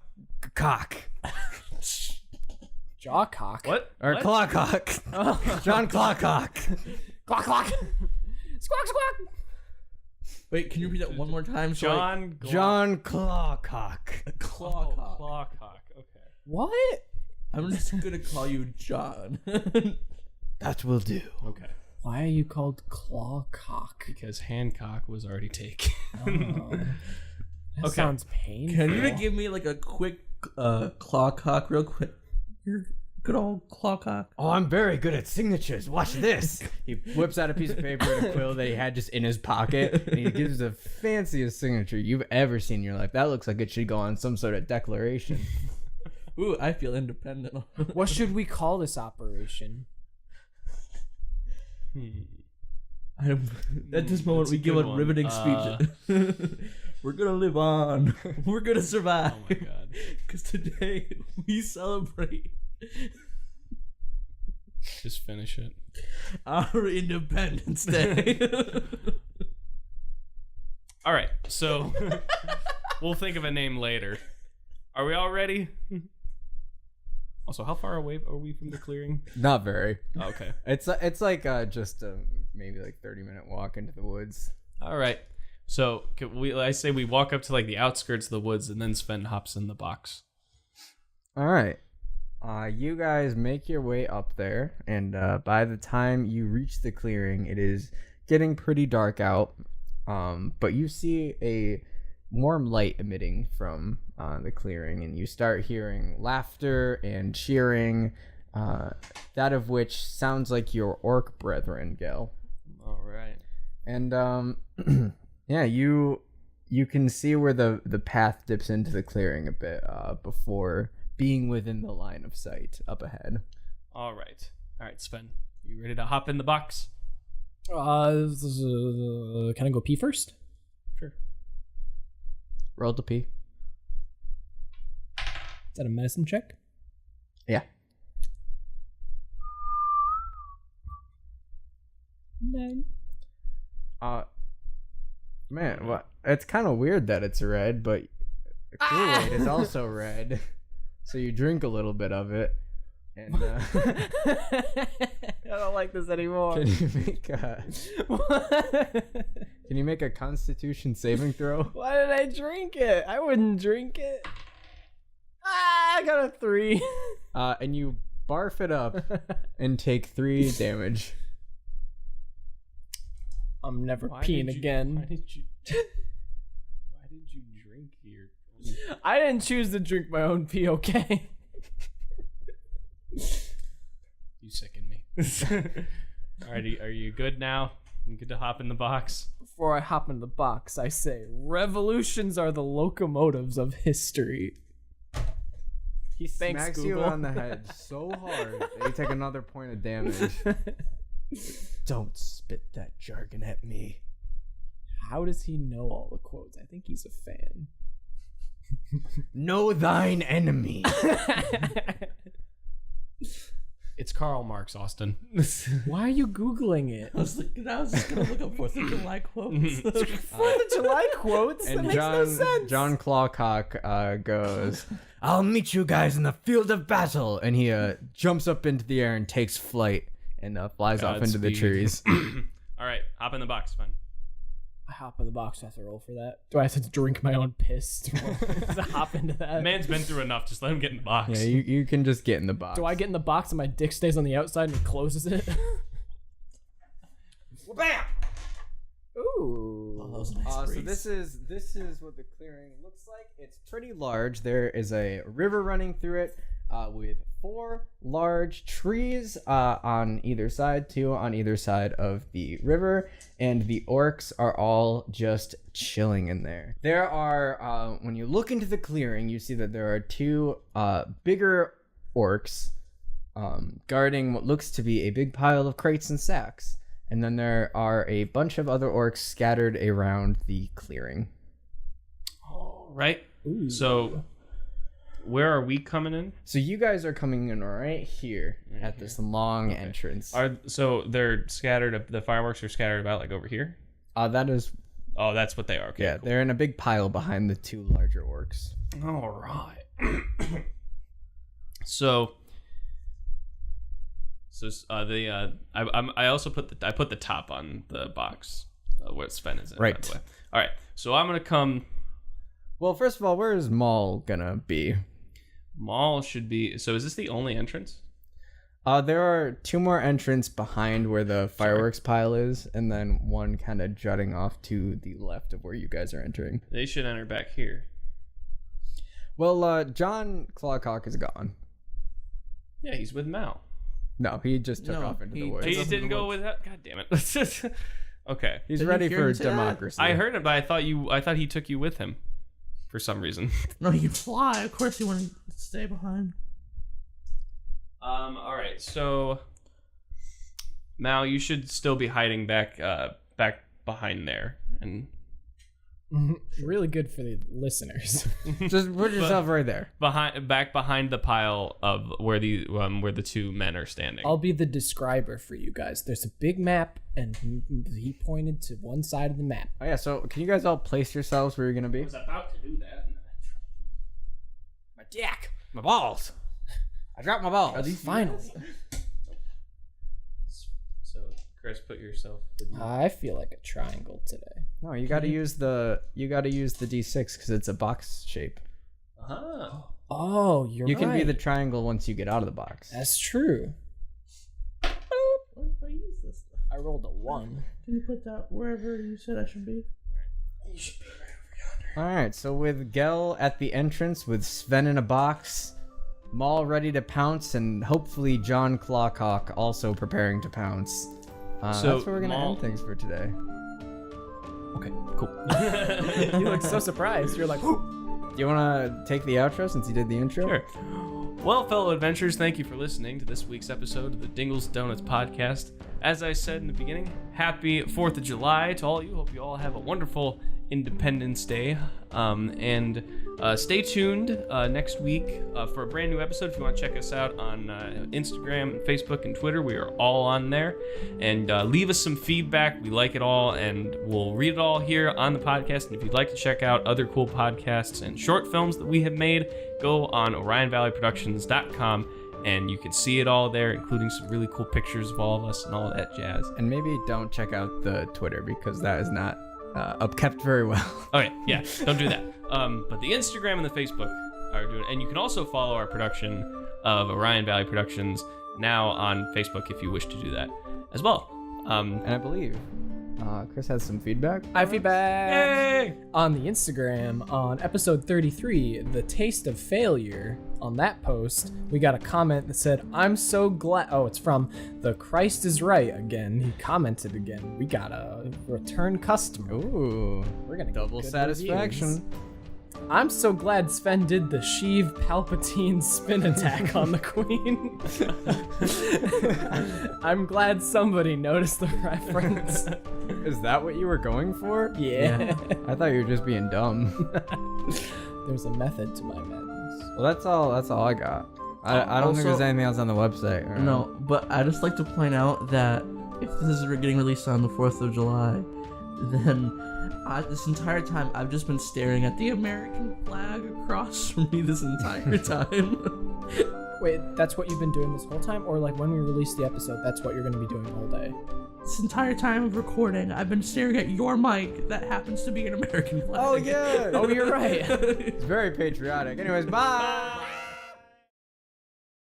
Jawcock. What? Or What? Clawcock. John Clawcock. Clock, clock. Squawk, squawk. Wait, can you repeat that one more time? John John Clawcock. Clawcock. Clawcock. Okay. What? I'm just gonna call you John. That will do. Okay. Why are you called Clawcock? Because Hancock was already taken. That Okay. sounds painful. Can you give me a quick Clawcock real quick? Your good old Clawcock. Oh, I'm very good at signatures. Watch this. He whips out a piece of paper and a quill that he had just in his pocket, and he gives the fanciest signature you've ever seen in your life. That looks like it should go on some sort of declaration. Ooh, I feel independent. What should we call this operation? At this moment, That's we a give good a one. riveting speech. We're gonna live on. We're gonna survive. Oh my god. Because today we celebrate Just finish it. our Independence Day. All right. So we'll think of a name later. Are we all ready? Also, how far away are we from the clearing? Not very. Oh, okay. It's like just maybe 30-minute walk into the woods. All right. So I say we walk up to the outskirts of the woods, and then Sven hops in the box. All right. You guys make your way up there, and by the time you reach the clearing, it is getting pretty dark out. But you see a warm light emitting from the clearing, and you start hearing laughter and cheering, that of which sounds like your orc brethren, Gil. All right. And yeah, you can see where the path dips into the clearing a bit before being within the line of sight up ahead. All right, Sven. You ready to hop in the box? Can I go pee first? Sure. Roll to pee. Is that a medicine check? Yeah. 9. Man, what? It's kind of weird that it's red, but Kool-Aid is also red. So you drink a little bit of it, and I don't like this anymore. can you make a Constitution saving throw? Why did I drink it? I wouldn't drink it. I got a 3. And you barf it up and take 3 damage. I'm never Why peeing did you- again. Why did you drink your? I didn't choose to drink my own pee, okay? You sicken me. Alrighty, are you good now? You good to hop in the box? Before I hop in the box, I say, revolutions are the locomotives of history. He Thanks, smacks Google. you on the head so hard that you take another point of damage. Don't spit that jargon at me. How does he know all the quotes? I think he's a fan. Know thine enemy. It's Karl Marx, Austin. Why are you Googling it? I was just gonna look up 4th of July quotes. 4th of July quotes? That And makes no sense. John Clawcock goes, I'll meet you guys in the field of battle. And he jumps up into the air and takes flight and flies off into the Godspeed. trees. All right, hop in the box, man. I hop in the box. Do I have to roll for that? Do I have to drink my own piss to hop into that? Man's been through enough. Just let him get in the box. Yeah, you can just get in the box. Do I get in the box and my dick stays on the outside and he closes it? Bam! Ooh. Oh, that was a nice So breeze. this is what the clearing looks like. It's pretty large. There is a river running through it with 4 large trees on either side, 2 on either side of the river, and the orcs are all just chilling in there. There are, when you look into the clearing, you see that there are 2 bigger orcs guarding what looks to be a big pile of crates and sacks. And then there are a bunch of other orcs scattered around the clearing. All right. Ooh. So, where are we coming in? So you guys are coming in right here at this long entrance. So they're scattered. The fireworks are scattered about like over here. That is, Oh, that's what they are. Okay. yeah, Cool. they're in a big pile behind the 2 larger orcs. All right. So I also put the top on the box where Sven is in. Right. By the way. All right. So I'm gonna come. Well, first of all, where is Maul gonna be? Maul should be. So is this the only entrance? There are 2 more entrances behind where the fireworks pile is, and then one kind of jutting off to the left of where you guys are entering. They should enter back here. Well, John Clawcock is gone. Yeah, he's with Mal. No, he just took No, off into the he- woods. He That's up in didn't the go woods. with that. God damn it. Okay. He's Did you ready hear for him say that? democracy. I heard him, but I thought he took you with him for some reason. No, you can fly. Of course, you want to stay behind. All right. So, Mal, you should still be hiding back behind there, and Really good for the listeners. Just put yourself right there. back behind the pile of where the 2 men are standing. I'll be the describer for you guys. There's a big map, and he pointed to one side of the map. Oh yeah, so can you guys all place yourselves where you're gonna be? I was about to do that. My dick. My balls. I dropped my balls. Finally. So, Chris, put yourself. I feel like a triangle today. No, you gotta use the D6 because it's a box shape. Uh-huh. Oh, you're You right. can be the triangle once you get out of the box. That's true. What if I use this? I rolled a 1. Can you put that wherever you said I should be? All right, so with Gel at the entrance, with Sven in a box, Maul ready to pounce, and hopefully John Clawcock also preparing to pounce. So, that's where we're gonna Maul- end things for today. Okay, cool. You look so surprised. You're like, Do you want to take the outro since you did the intro? Sure. Well, fellow adventurers, thank you for listening to this week's episode of the Dingles Donuts podcast. As I said in the beginning, happy 4th of July to all of you. Hope you all have a wonderful Independence Day. And stay tuned next week for a brand new episode. If you want to check us out on Instagram, Facebook, and Twitter, we are all on there. And leave us some feedback. We like it all, and we'll read it all here on the podcast. And if you'd like to check out other cool podcasts and short films that we have made, go on OrionValleyProductions.com. And you can see it all there, including some really cool pictures of all of us and all that jazz. And maybe don't check out the Twitter because that is not upkept very well. Okay, yeah, don't do that. But the Instagram and the Facebook are doing, and you can also follow our production of Orion Valley Productions now on Facebook if you wish to do that as well. And I believe Chris has some feedback. I feedback Yay! on the Instagram on episode 33, The Taste of Failure. On that post, we got a comment that said, I'm so glad. Oh, it's from The Christ is Right again. He commented again. We got a return customer. Ooh, We're gonna get double good satisfaction. reviews. I'm so glad Sven did the Sheev Palpatine spin attack on the Queen. I'm glad somebody noticed the reference. Is that what you were going for? Yeah. I thought you were just being dumb. There's a method to my madness. Well, that's all I got. I don't think there's Also- anything else on the website. Right? No, but I just like to point out that if this is getting released on the 4th of July, then this entire time I've just been staring at the American flag across from me this entire time. Wait, that's what you've been doing this whole time? Or like when we release the episode, that's what you're going to be doing all day? This entire time of recording, I've been staring at your mic that happens to be an American flag. Oh, yeah. Oh, you're right. It's very patriotic. Anyways, bye.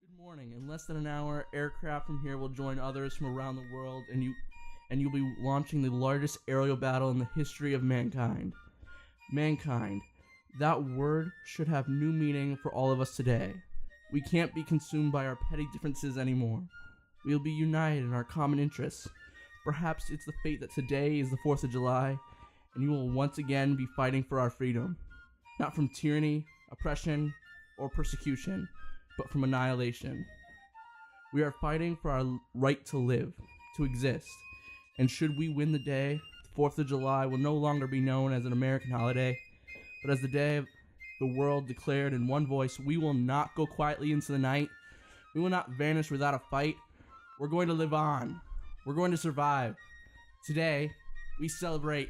Good morning. In less than an hour, aircraft from here will join others from around the world, and you'll be launching the largest aerial battle in the history of mankind. Mankind. That word should have new meaning for all of us today. We can't be consumed by our petty differences anymore. We'll be united in our common interests. Perhaps it's the fate that today is the 4th of July, and you will once again be fighting for our freedom. Not from tyranny, oppression, or persecution, but from annihilation. We are fighting for our right to live, to exist. And should we win the day, the 4th of July will no longer be known as an American holiday, but as the day the world declared in one voice, we will not go quietly into the night. We will not vanish without a fight. We're going to live on. We're going to survive. Today, we celebrate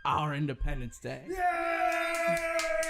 our Independence Day. Yay!